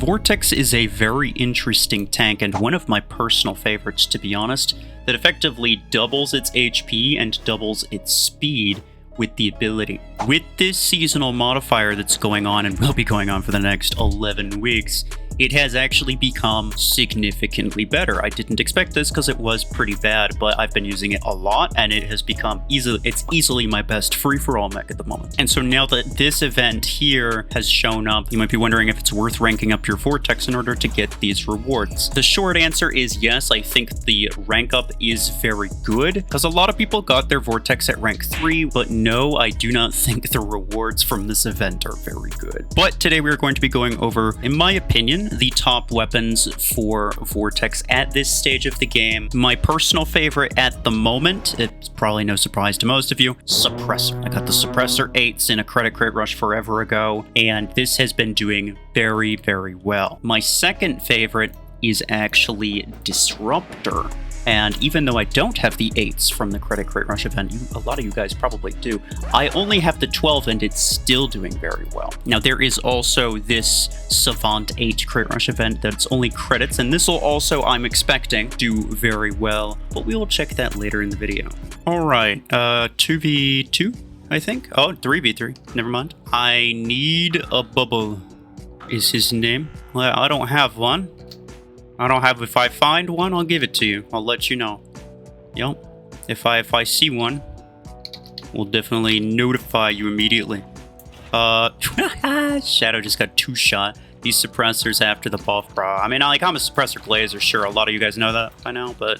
VORTEX is a very interesting tank and one of my personal favorites, to be honest, that effectively doubles its HP and doubles its speed with the ability. With this seasonal modifier that's going on and will be going on for the next 11 weeks, it has actually become significantly better. I didn't expect this because it was pretty bad, but I've been using it a lot and it has become easily my best free-for-all mech at the moment. And so now that this event here has shown up, you might be wondering if it's worth ranking up your VORTEX in order to get these rewards. The short answer is yes, I think the rank up is very good because a lot of people got their VORTEX at rank 3, but no, I do not think the rewards from this event are very good. But today we are going to be going over, in my opinion, the top weapons for VORTEX at this stage of the game. My personal favorite at the moment, it's probably no surprise to most of you, Suppressor. I got the Suppressor 8s in a credit crate rush forever ago, and this has been doing very, very well. My second favorite is actually Disruptor. And even though I don't have the 8s from the Credit Crate Rush event, a lot of you guys probably do, I only have the 12 and it's still doing very well. Now there is also this Savant 8 Crate Rush event that's only credits, and this will also, I'm expecting, do very well, but we will check that later in the video. Alright, 2v2, I think? Oh, 3v3, never mind. I need a bubble, is his name. Well, I don't have one. If I find one, I'll give it to you. I'll let you know. Yep. If I see one, we'll definitely notify you immediately. Shadow just got 2-shot. These suppressors after the buff, bro. I mean, like, I'm a suppressor glazer, sure. A lot of you guys know that by now, but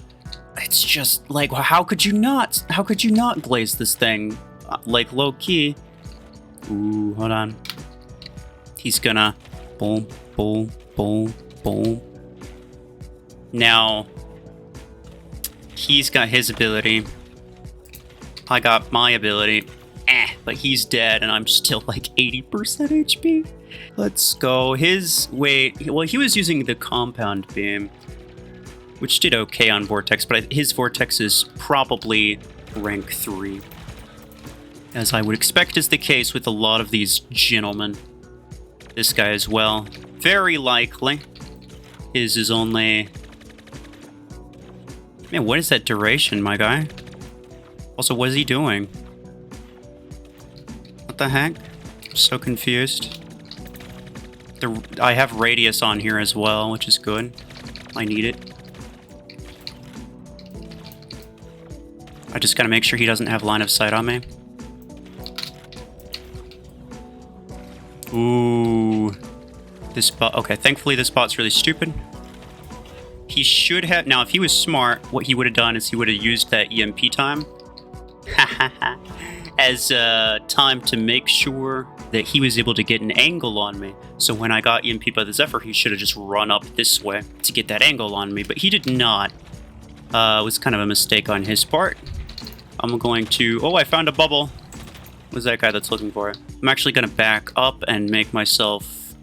it's just like, how could you not? How could you not glaze this thing? Like, low key. Ooh, hold on. He's gonna boom, boom, boom, boom. Now, he's got his ability. I got my ability. But he's dead and I'm still like 80% HP. Let's go. Well, he was using the compound beam, which did okay on VORTEX, but his VORTEX is probably rank 3. As I would expect is the case with a lot of these gentlemen. This guy as well. Very likely. His is only... Man, what is that duration, my guy? Also, what is he doing? What the heck? I'm so confused. I have radius on here as well, which is good. I need it. I just gotta make sure he doesn't have line of sight on me. Ooh. This bot... Okay, thankfully this bot's really stupid. He should have... Now, if he was smart, what he would have done is he would have used that EMP time as time to make sure that he was able to get an angle on me. So when I got EMP'd by the Zephyr, he should have just run up this way to get that angle on me, but he did not. It was kind of a mistake on his part. I'm going to... Oh, I found a bubble. Who's that guy that's looking for it? I'm actually going to back up and make myself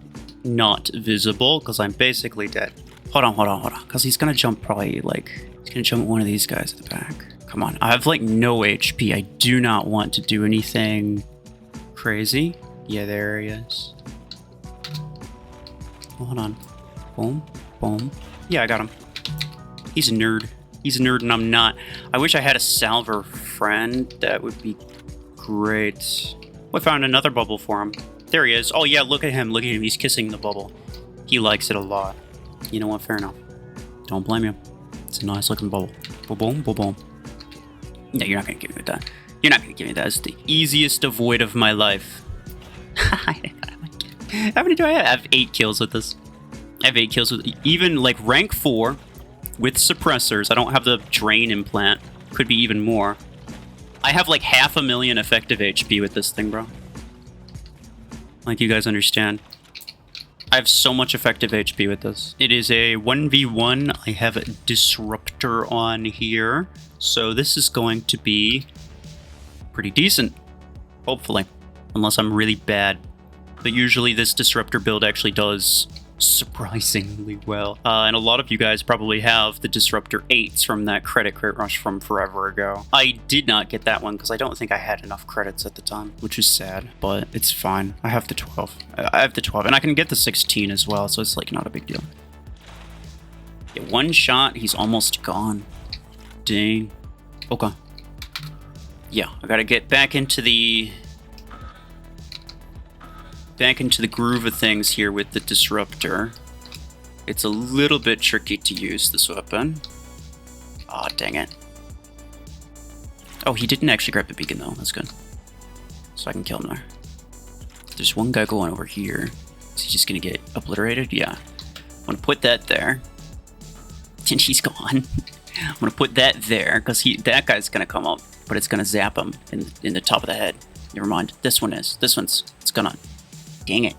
not visible because I'm basically dead. Hold on, because he's gonna jump probably, like, he's gonna jump one of these guys at the back. Come on, I have, like, no HP. I do not want to do anything crazy. Yeah, there he is. Hold on. Boom, boom. Yeah, I got him. He's a nerd. He's a nerd and I'm not. I wish I had a Salver friend. That would be great. I found another bubble for him. There he is. Oh, yeah, look at him. Look at him. He's kissing the bubble. He likes it a lot. You know what? Fair enough. Don't blame you. It's a nice looking bubble. Boom, boom, boom, boom. No, you're not going to give me that. You're not going to give me that. It's the easiest avoid of my life. How many do I have? I have 8 kills with this. I have 8 kills with even like rank 4 with suppressors. I don't have the drain implant. Could be even more. I have like 500,000 effective HP with this thing, bro. Like you guys understand. I have so much effective HP with this. It is a 1v1. I have a Disruptor on here. So this is going to be pretty decent. Hopefully. Unless I'm really bad. But usually this Disruptor build actually does surprisingly well. And a lot of you guys probably have the Disruptor 8s from that credit rush from forever ago. I did not get that one because I don't think I had enough credits at the time, which is sad, but it's fine. I have the 12. I have the 12, and I can get the 16 as well, so it's like not a big deal. Yeah, one shot, he's almost gone. Dang. Okay. Yeah, I gotta get back into the groove of things here with the Disruptor. It's a little bit tricky to use this weapon. Aw, dang it. Oh, he didn't actually grab the beacon though, that's good. So I can kill him there. There's one guy going over here. Is he just gonna get obliterated? Yeah. I'm gonna put that there. And he's gone. I'm gonna put that there, because that guy's gonna come up, but it's gonna zap him in the top of the head. Never mind. This one's it's gonna. Dang it.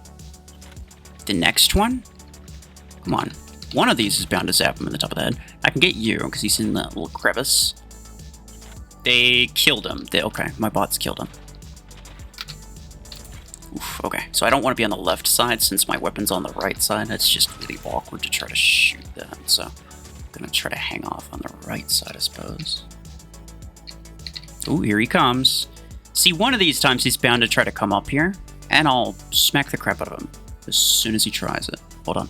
The next one? Come on. One of these is bound to zap him in the top of the head. I can get you, because he's in that little crevice. They killed him. Okay, my bots killed him. Oof, okay, so I don't want to be on the left side since my weapon's on the right side. That's just really awkward to try to shoot that, so I'm gonna try to hang off on the right side, I suppose. Ooh, here he comes. See, one of these times he's bound to try to come up here, and I'll smack the crap out of him as soon as he tries it. Hold on.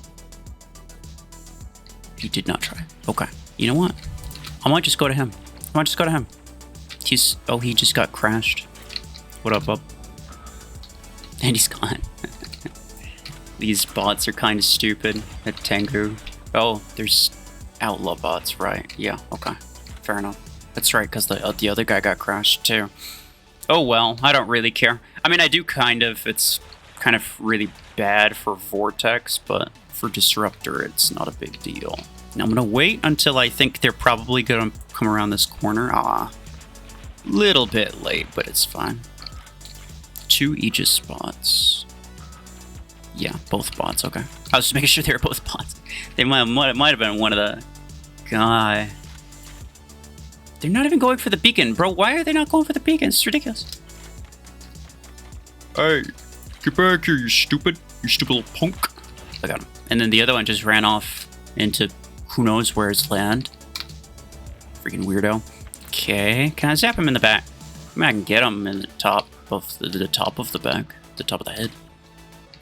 He did not try. Okay. You know what? I might just go to him. Oh, he just got crashed. What up, bub? And he's gone. These bots are kind of stupid at Tengu. Oh, there's outlaw bots, right? Yeah, okay. Fair enough. That's right, because the other guy got crashed too. Oh well, I don't really care. I mean, I do kind of. It's kind of really bad for VORTEX, but for Disruptor, it's not a big deal. Now I'm going to wait until I think they're probably going to come around this corner. Little bit late, but it's fine. 2 Aegis spots. Yeah, both bots, okay. I was just making sure they were both bots. They might have been one of the guy. They're not even going for the beacon, bro. Why are they not going for the beacon? It's ridiculous. Hey, get back here, you stupid little punk. I got him. And then the other one just ran off into who knows where's land. Freaking weirdo. Okay, can I zap him in the back? I mean, I can get him in the top of the top of the back, the top of the head,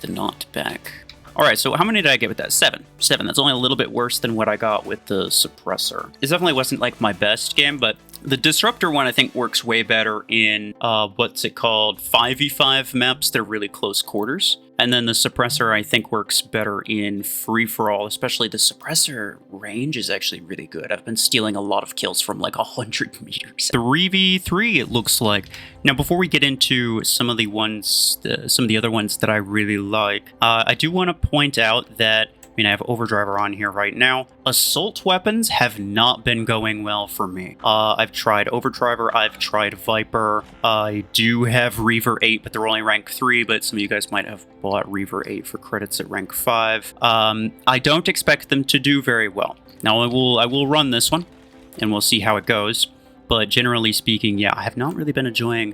the not back. All right, so how many did I get with that? 7. That's only a little bit worse than what I got with the Suppressor. It definitely wasn't like my best game, but the Disruptor one I think works way better in, what's it called, 5v5 maps. They're really close quarters. And then the Suppressor I think works better in free-for-all, especially the Suppressor range is actually really good. I've been stealing a lot of kills from like 100 meters. 3v3 it looks like. Now before we get into some of the other ones that I really like, I do want to point out that I have Overdriver on here right now. Assault weapons have not been going well for me. I've tried Overdriver, I've tried Viper, I do have Reaver 8, but they're only rank 3, but some of you guys might have bought Reaver 8 for credits at rank 5. I don't expect them to do very well. Now I will run this one, and we'll see how it goes, but generally speaking, yeah, I have not really been enjoying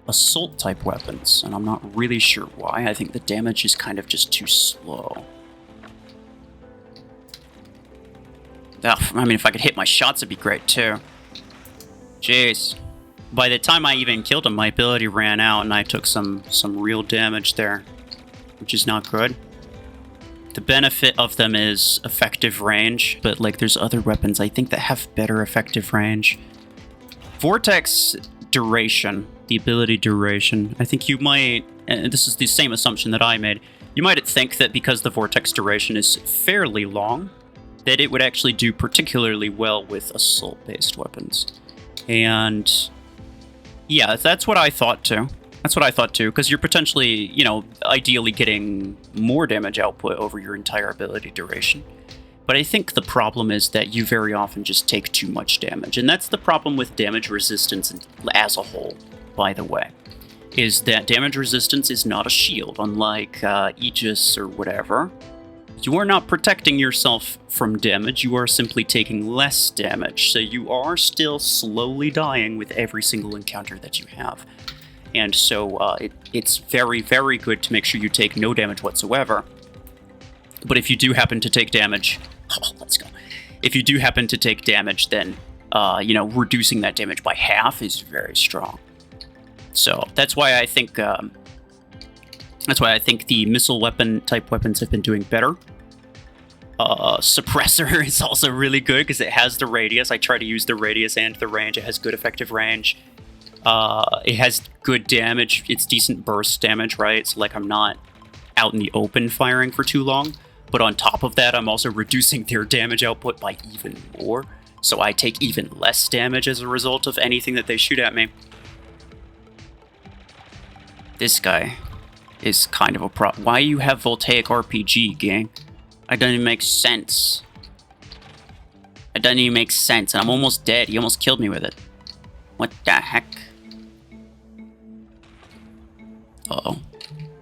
assault type weapons, and I'm not really sure why. I think the damage is kind of just too slow. I mean, if I could hit my shots, it'd be great, too. Jeez. By the time I even killed him, my ability ran out, and I took some real damage there, which is not good. The benefit of them is effective range, but, like, there's other weapons, I think, that have better effective range. VORTEX duration, the ability duration, I think you might, and this is the same assumption that I made, you might think that because the VORTEX duration is fairly long, that it would actually do particularly well with assault-based weapons. And yeah, that's what I thought too. Because you're potentially, you know, ideally getting more damage output over your entire ability duration. But I think the problem is that you very often just take too much damage. And that's the problem with damage resistance as a whole, by the way. Is that damage resistance is not a shield, unlike Aegis or whatever. You are not protecting yourself from damage, you are simply taking less damage, so you are still slowly dying with every single encounter that you have. And so it's very, very good to make sure you take no damage whatsoever. But if you do happen to take damage, oh, let's go. If you do happen to take damage, then you know, reducing that damage by half is very strong. So that's why I think the missile weapon type weapons have been doing better. Suppressor is also really good because it has the radius. I try to use the radius and the range. It has good effective range. It has good damage. It's decent burst damage, right? So like I'm not out in the open firing for too long. But on top of that, I'm also reducing their damage output by even more. So I take even less damage as a result of anything that they shoot at me. This guy is kind of a problem. Why you have Voltaic RPG, gang? It doesn't even make sense. It doesn't even make sense. And I'm almost dead. He almost killed me with it. What the heck? Uh-oh.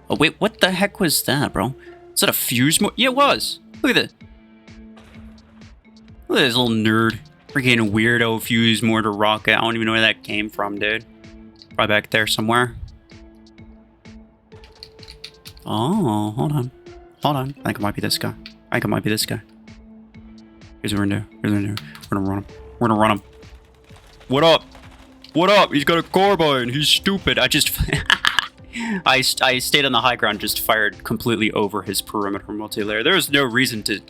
Oh, wait. What the heck was that, bro? Is that a fuse? Yeah, it was. Look at this. Look at this little nerd. Freaking weirdo fuse mortar rocket. I don't even know where that came from, dude. Probably back there somewhere. Oh, hold on. Hold on. I think it might be this guy. I think it might be this guy. Here's what we're gonna do. Here's what we're gonna do. We're gonna run him. We're gonna run him. What up? What up? He's got a carbine. He's stupid. I just... I stayed on the high ground, just fired completely over his perimeter multi-layer. There was no reason to...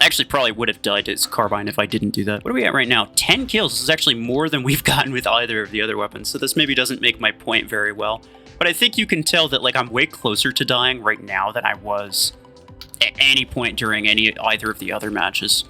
Actually, probably would have died to his carbine if I didn't do that. What are we at right now? 10 kills. This is actually more than we've gotten with either of the other weapons, so this maybe doesn't make my point very well. But I think you can tell that, like, I'm way closer to dying right now than I was at any point during either of the other matches.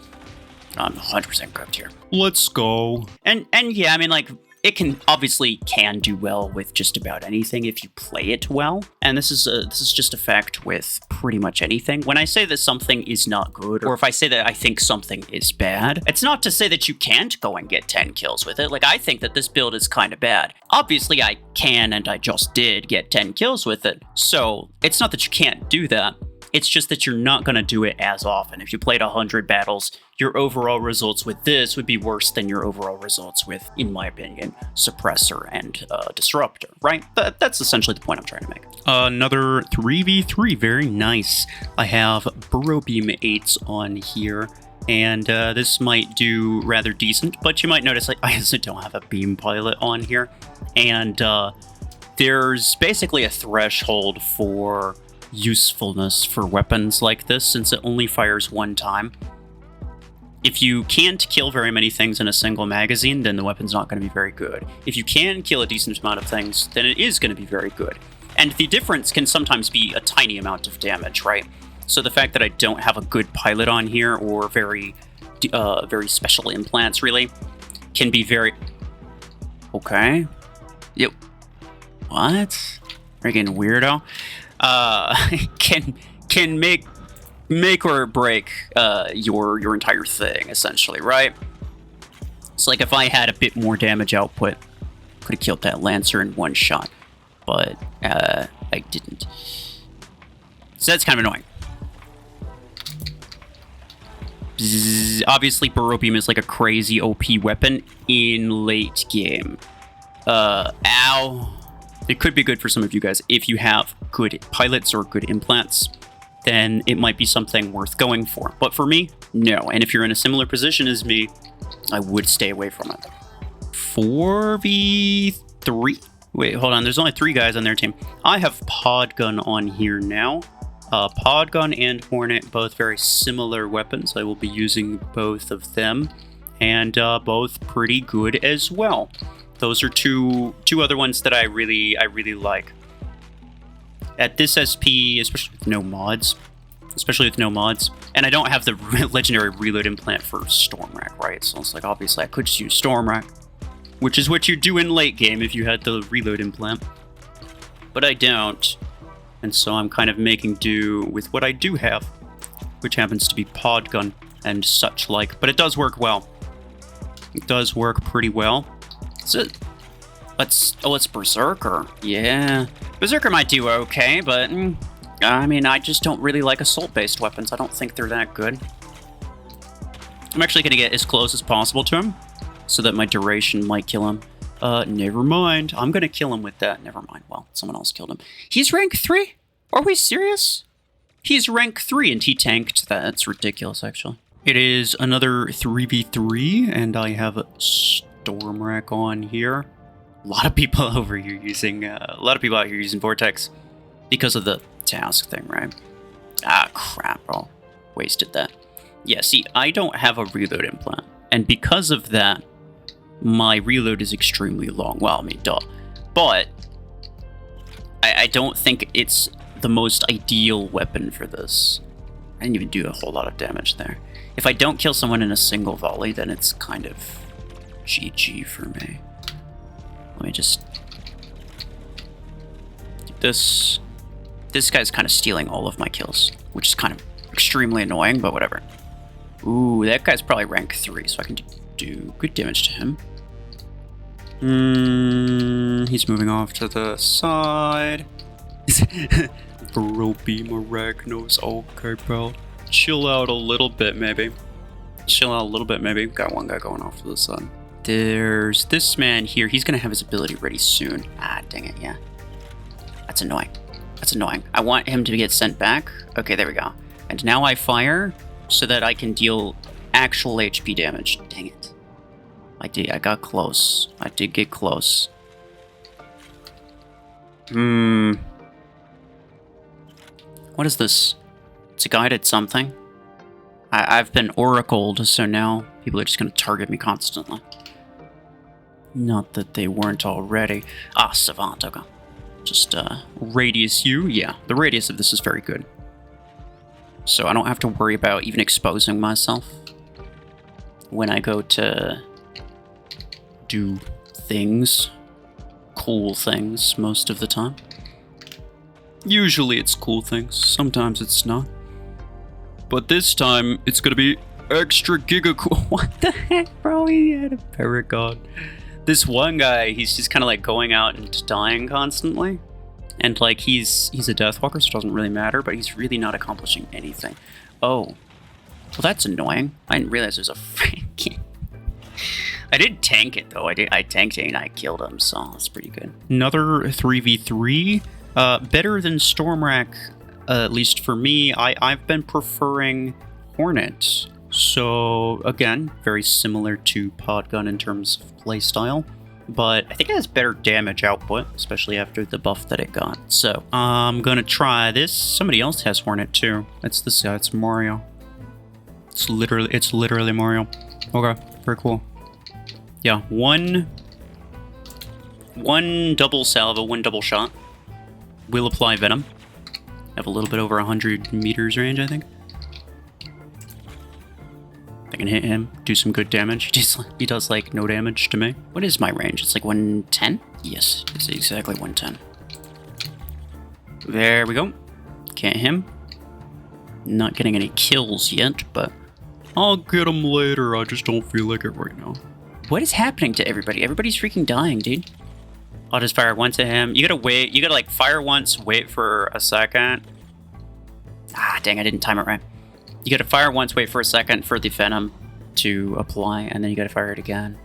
I'm 100% correct here. Let's go. And yeah, I mean, like, it obviously can do well with just about anything if you play it well. And this is just a fact with pretty much anything. When I say that something is not good, or if I say that I think something is bad, it's not to say that you can't go and get 10 kills with it. Like, I think that this build is kind of bad. Obviously, I can, and I just did get 10 kills with it. So it's not that you can't do that. It's just that you're not going to do it as often. If you played 100 battles, your overall results with this would be worse than your overall results with, in my opinion, Suppressor and Disruptor, right? That's essentially the point I'm trying to make. Another 3v3, very nice. I have Burrow Beam 8s on here, and this might do rather decent, but you might notice I also don't have a Beam Pilot on here, and there's basically a threshold for usefulness for weapons like this, since it only fires one time. If you can't kill very many things in a single magazine, then the weapon's not going to be very good. If you can kill a decent amount of things, then it is going to be very good. And the difference can sometimes be a tiny amount of damage, right? So the fact that I don't have a good pilot on here, or very special implants, really, can be very... Okay. Yep. What? Freaking weirdo. Can make or break your entire thing, essentially, right? It's like if I had a bit more damage output, could have killed that Lancer in one shot, but I didn't. So that's kind of annoying. Bzzz. Obviously, Burrow Beam is like a crazy OP weapon in late game. Ow. It could be good for some of you guys. If you have good pilots or good implants, then it might be something worth going for. But for me, no. And if you're in a similar position as me, I would stay away from it. 4v3? Wait, hold on. There's only 3 guys on their team. I have Podgun on here now. Podgun and Hornet, both very similar weapons. I will be using both of them, and both pretty good as well. Those are two other ones that I really like. At this SP, especially with no mods, and I don't have the legendary reload implant for Stormrack, right? So it's like, obviously I could just use Stormrack, which is what you do in late game if you had the reload implant. But I don't, and so I'm kind of making do with what I do have, which happens to be Podgun and such like. But it does work well. It does work pretty well. So let's Berserker. Yeah, Berserker might do okay, but I mean, I just don't really like assault-based weapons. I don't think they're that good. I'm actually gonna get as close as possible to him, so that my duration might kill him. Never mind. I'm gonna kill him with that. Never mind. Well, someone else killed him. He's rank 3? Are we serious? He's rank 3 and he tanked that. That's ridiculous, actually. It is another 3v3, and I have Stormwreck on here. A lot of people over here using, a lot of people out here using Vortex because of the task thing, right? Ah, crap, bro. Wasted that. Yeah, see, I don't have a reload implant, and because of that, my reload is extremely long. Well, I mean, duh. But I don't think it's the most ideal weapon for this. I didn't even do a whole lot of damage there. If I don't kill someone in a single volley, then it's kind of GG for me. Let me just do this. This guy's kind of stealing all of my kills, which is kind of extremely annoying, but whatever. Ooh, that guy's probably rank 3, so I can do good damage to him. He's moving off to the side. Bro, beam Arachnos. Okay, bro. Chill out a little bit, maybe. Chill out a little bit, maybe. Got one guy going off to the side. There's this man here. He's gonna have his ability ready soon. Ah, dang it, yeah. That's annoying. That's annoying. I want him to get sent back. Okay, there we go. And now I fire so that I can deal actual HP damage. Dang it. I got close. I did get close. What is this? It's a guided something. I've been oracled, so now people are just gonna target me constantly. Not that they weren't already. Ah, Savant, okay. Just, radius you. Yeah, the radius of this is very good. So I don't have to worry about even exposing myself when I go to do things. Cool things, most of the time. Usually it's cool things, sometimes it's not. But this time, it's gonna be extra giga cool. What the heck, bro? He had a Paragon. This one guy, he's just kind of like going out and dying constantly. And like, he's a Deathwalker, so it doesn't really matter, but he's really not accomplishing anything. Oh. Well, that's annoying. I didn't realize there's a freaking... I did tank it, though. I tanked it and I killed him, so that's pretty good. Another 3v3. Better than Stormwreck, at least for me. I've been preferring Hornet. So, again, very similar to Podgun in terms of playstyle. But I think it has better damage output, especially after the buff that it got. So, I'm gonna try this. Somebody else has Hornet, too. It's this guy. It's Mario. It's literally Mario. Okay, very cool. Yeah, one double salvo, one double shot. Will apply venom. Have a little bit over 100 meters range, I think. I can hit him, do some good damage. He does like no damage to me. What is my range? It's like 110? Yes, it's exactly 110. There we go. Can't hit him. Not getting any kills yet, but I'll get him later. I just don't feel like it right now. What is happening to everybody? Everybody's freaking dying, dude. I'll just fire once at him. You gotta wait. You gotta like fire once, wait for a second. Ah, dang, I didn't time it right. You gotta fire once, wait for a second for the venom to apply, and then you gotta fire it again.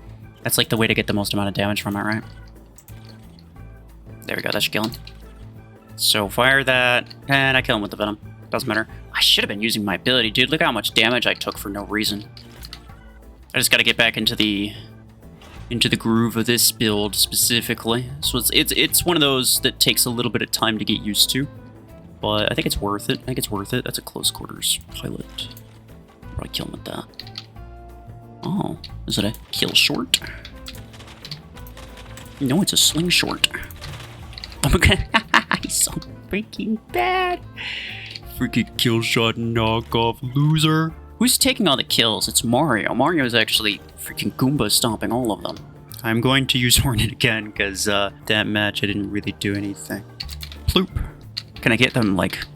That's like the way to get the most amount of damage from it, right? There we go, that should kill him. So fire that, and I kill him with the venom. Doesn't matter. I should have been using my ability, dude. Look how much damage I took for no reason. I just gotta get back into the groove of this build specifically. So it's one of those that takes a little bit of time to get used to. But I think it's worth it. I think it's worth it. That's a close quarters pilot. Probably kill him with that. Oh, is it a kill short? No, it's a sling short. Oh my god, he's so freaking bad. Freaking kill shot knockoff loser. Who's taking all the kills? It's Mario. Mario's actually freaking Goomba stomping all of them. I'm going to use Hornet again because that match I didn't really do anything. Ploop. Can I get them, like,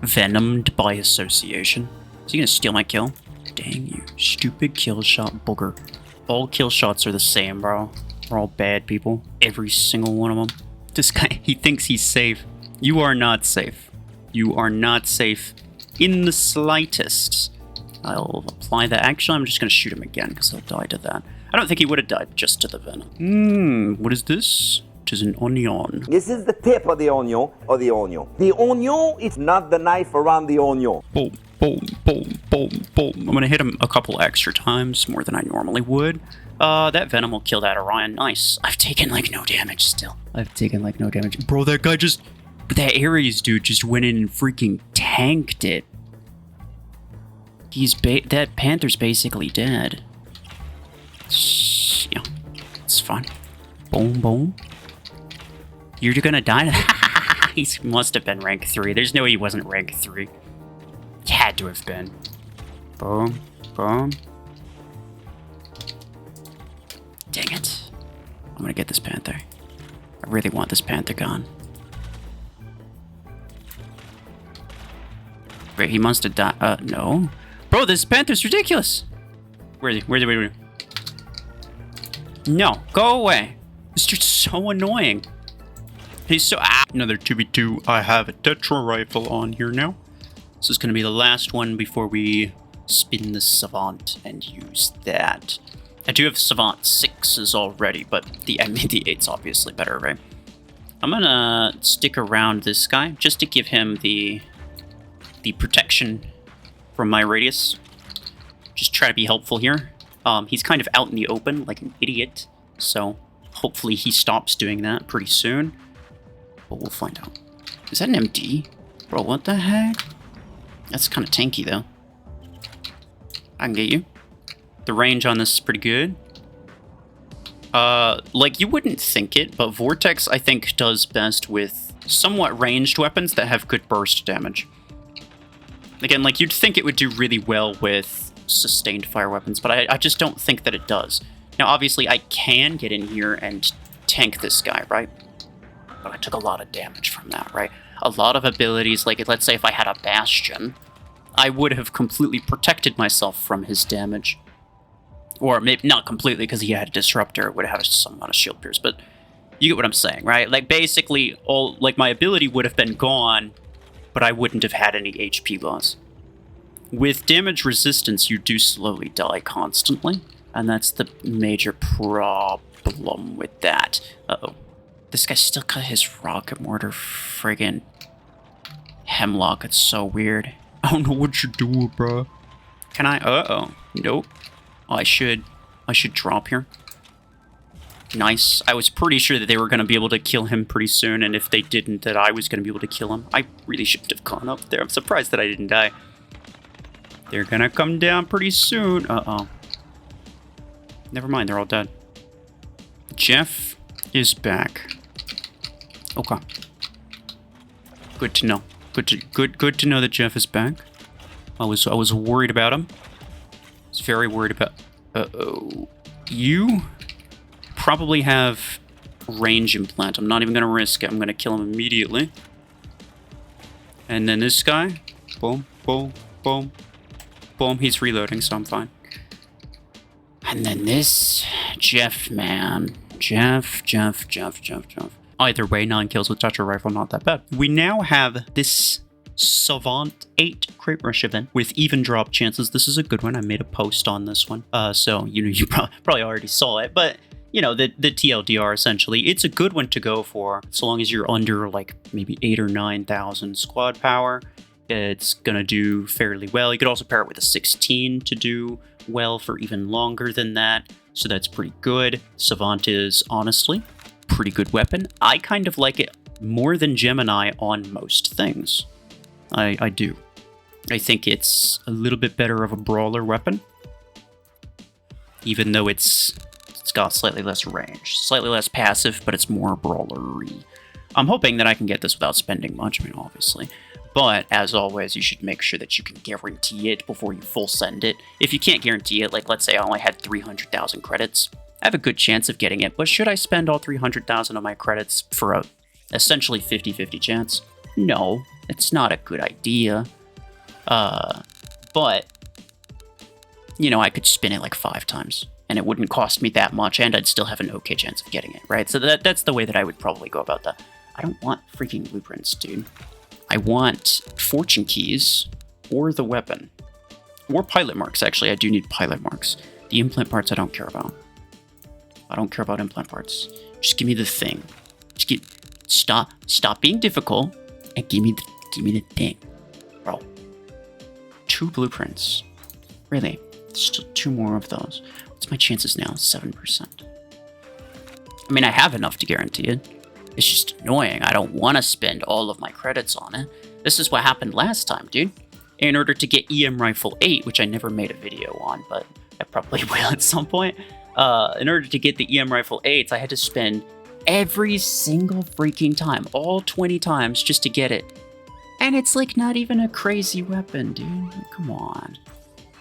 venomed by association? Is he gonna steal my kill? Dang you, stupid kill shot booger. All kill shots are the same, bro. We're all bad people. Every single one of them. This guy, he thinks he's safe. You are not safe. You are not safe in the slightest. I'll apply that. Actually, I'm just gonna shoot him again because he'll die to that. I don't think he would have died just to the venom. What is this? What is an onion? This is the tip of the onion, or the onion. The onion is not the knife around the onion. Boom, boom, boom, boom, boom. I'm gonna hit him a couple extra times, more than I normally would. That venom will kill that Orion. Nice. I've taken, like, no damage still. I've taken, like, no damage. Bro, that guy just... That Ares dude just went in and freaking tanked it. That Panther's basically dead. Yeah, it's fine. Boom, boom. You're gonna die? He must have been rank 3. There's no way he wasn't rank 3. He had to have been. Boom, boom. Dang it. I'm gonna get this Panther. I really want this Panther gone. Wait, he must have died. No. Bro, this Panther's ridiculous. Where is he? Where is he? No, go away. This dude's so annoying. He's so... Another 2v2. I have a Tetra rifle on here now. This is gonna be the last one before we spin the Savant and use that. I do have Savant 6s already, but the 8's obviously better, right? I'm gonna stick around this guy just to give him the protection from my radius. Just try to be helpful here. He's kind of out in the open like an idiot, so hopefully he stops doing that pretty soon. But we'll find out. Is that an MD? Bro, what the heck? That's kind of tanky, though. I can get you. The range on this is pretty good. Like, you wouldn't think it, but Vortex, I think, does best with somewhat ranged weapons that have good burst damage. Again, like, you'd think it would do really well with sustained fire weapons, but I just don't think that it does. Now, obviously, I can get in here and tank this guy, right? But I took a lot of damage from that, right? A lot of abilities, like, let's say if I had a Bastion, I would have completely protected myself from his damage. Or maybe not completely, because he had a Disruptor, it would have some amount of shield pierce, but you get what I'm saying, right? Like, basically, my ability would have been gone, but I wouldn't have had any HP loss. With damage resistance, you do slowly die constantly, and that's the major problem with that. Uh-oh. This guy still got his rocket mortar friggin' hemlock. It's so weird. I don't know what you're doing, bro. Can I? Uh-oh. Nope. Oh, I should drop here. Nice. I was pretty sure that they were going to be able to kill him pretty soon, and if they didn't, that I was going to be able to kill him. I really shouldn't have gone up there. I'm surprised that I didn't die. They're going to come down pretty soon. Uh-oh. Never mind, they're all dead. Jeff is back. Okay. Good to know. Good to know that Jeff is back. I was worried about him. I was very worried about... Uh-oh. You probably have range implant. I'm not even going to risk it. I'm going to kill him immediately. And then this guy. Boom, boom, boom, boom. He's reloading, so I'm fine. And then this Jeff, man. Jeff. Either way, 9 kills with Tetra rifle, not that bad. We now have this Savant 8 crate rush event with even drop chances. This is a good one. I made a post on this one. So, you probably already saw it, but, you know, the TLDR, essentially. It's a good one to go for, so long as you're under, like, maybe 8,000 or 9,000 squad power. It's gonna do fairly well. You could also pair it with a 16 to do well for even longer than that, so that's pretty good. Savant is, honestly, pretty good weapon. I kind of like it more than Gemini on most things. I do. I think it's a little bit better of a brawler weapon, even though it's got slightly less range, slightly less passive, but it's more brawlery. I'm hoping that I can get this without spending much, I mean, obviously. But, as always, you should make sure that you can guarantee it before you full send it. If you can't guarantee it, like, let's say I only had 300,000 credits, I have a good chance of getting it, but should I spend all 300,000 of my credits for a essentially 50-50 chance? No, it's not a good idea. But, you know, I could spin it like 5 times, and it wouldn't cost me that much, and I'd still have an okay chance of getting it, right? So that's the way that I would probably go about that. I don't want freaking blueprints, dude. I want fortune keys, or the weapon. Or pilot marks, actually. I do need pilot marks. The implant parts I don't care about. I don't care about implant parts. Just give me the thing. Stop being difficult and give me the thing. Bro. 2 blueprints. Really? Still 2 more of those. What's my chances now? 7%. I mean, I have enough to guarantee it. It's just annoying. I don't want to spend all of my credits on it. This is what happened last time, dude. In order to get EM Rifle 8, which I never made a video on, but I probably will at some point. In order to get the EM Rifle 8s, I had to spend every single freaking time, all 20 times, just to get it. And it's like not even a crazy weapon, dude. Come on.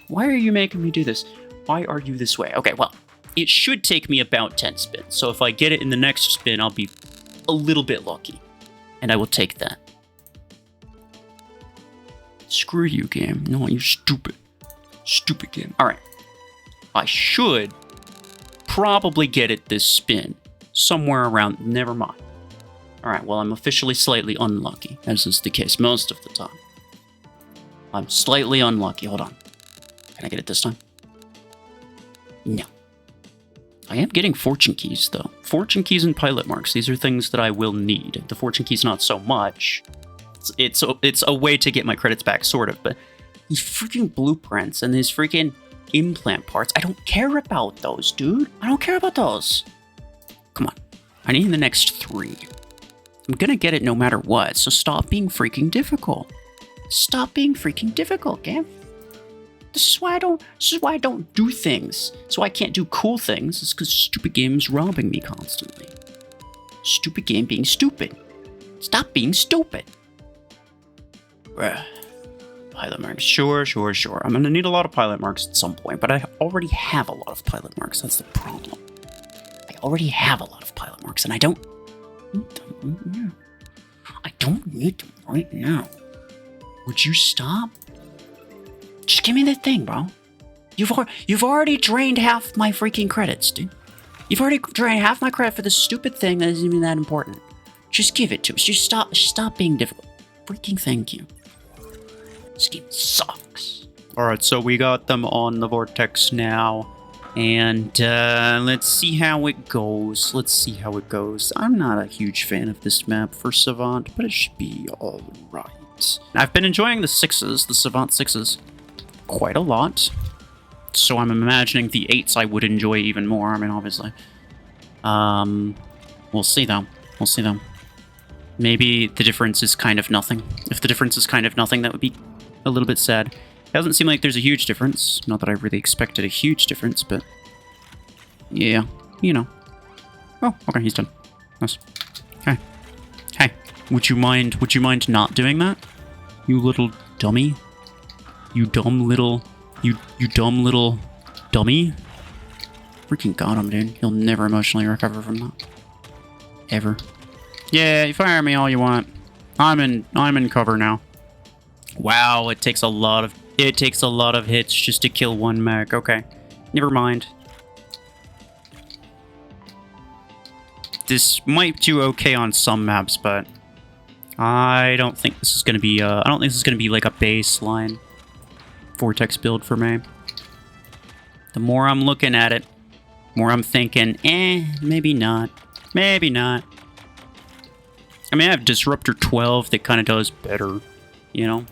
Why are you making me do this? Why are you this way? Okay, well, it should take me about 10 spins. So if I get it in the next spin, I'll be a little bit lucky. And I will take that. Screw you, game. No, you're stupid. Stupid game. Alright. I should probably get it this spin. Somewhere around... Never mind. Alright, well, I'm officially slightly unlucky, as is the case most of the time. I'm slightly unlucky. Hold on. Can I get it this time? No. I am getting fortune keys, though. Fortune keys and pilot marks. These are things that I will need. The fortune keys, not so much. It's a way to get my credits back, sort of, but these freaking blueprints and these freaking implant parts, I don't care about those, dude. I don't care about those. Come on. I need the next 3. I'm gonna get it no matter what, so stop being freaking difficult. Stop being freaking difficult, game. This is why I don't do things. So I can't do cool things. It's because stupid game's robbing me constantly. Stupid game being stupid. Stop being stupid. Bruh. Pilot marks. Sure. I'm gonna need a lot of pilot marks at some point, but I already have a lot of pilot marks. That's the problem. I already have a lot of pilot marks, and I don't need them right now. Would you stop? Just give me the thing, bro. You've already drained half my freaking credits, dude. You've already drained half my credit for this stupid thing that isn't even that important. Just give it to us. Just stop being difficult. Freaking thank you. This game sucks. Alright, so we got them on the Vortex now. And let's see how it goes. I'm not a huge fan of this map for Savant, but it should be alright. I've been enjoying the 6s, the Savant 6s, quite a lot. So I'm imagining the 8s I would enjoy even more. I mean, obviously. We'll see, though. Maybe the difference is kind of nothing. If the difference is kind of nothing, that would be a little bit sad. It doesn't seem like there's a huge difference. Not that I really expected a huge difference, but... yeah, you know. Oh, okay, he's done. Nice. Hey. Hey, would you mind not doing that? You little dummy? You dumb little dummy? Freaking got him, dude. He'll never emotionally recover from that. Ever. Yeah, you fire me all you want. I'm in cover now. Wow, it takes a lot of hits just to kill one mech. Okay. Never mind. This might do okay on some maps, but I don't think this is gonna be like a baseline Vortex build for me. The more I'm looking at it, the more I'm thinking, maybe not. Maybe not. I mean, I have Disruptor 12 that kind of does better, you know?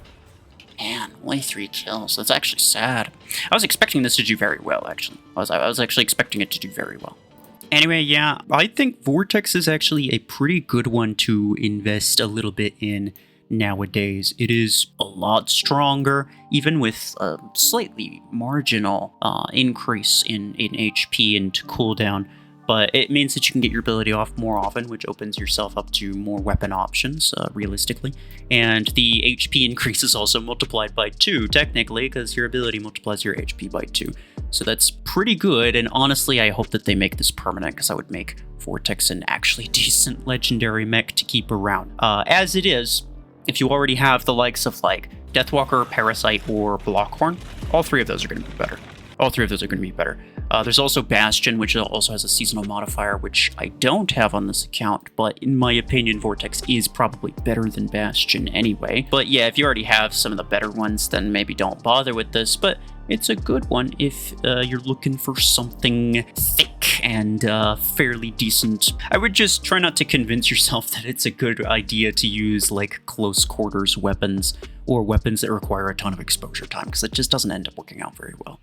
Man, only 3 kills. That's actually sad. I was expecting this to do very well, actually. I was actually expecting it to do very well. Anyway, yeah, I think Vortex is actually a pretty good one to invest a little bit in nowadays. It is a lot stronger, even with a slightly marginal increase in HP and cooldown. But it means that you can get your ability off more often, which opens yourself up to more weapon options, realistically. And the HP increase is also multiplied by 2, technically, because your ability multiplies your HP by 2. So that's pretty good, and honestly, I hope that they make this permanent, because I would make Vortex an actually decent legendary mech to keep around. As it is, if you already have the likes of, like, Deathwalker, Parasite, or Blockhorn, all 3 of those are going to be better. There's also Bastion, which also has a seasonal modifier, which I don't have on this account, but in my opinion, Vortex is probably better than Bastion anyway. But yeah, if you already have some of the better ones, then maybe don't bother with this, but it's a good one if you're looking for something thick and fairly decent. I would just try not to convince yourself that it's a good idea to use like close quarters weapons or weapons that require a ton of exposure time, because it just doesn't end up working out very well.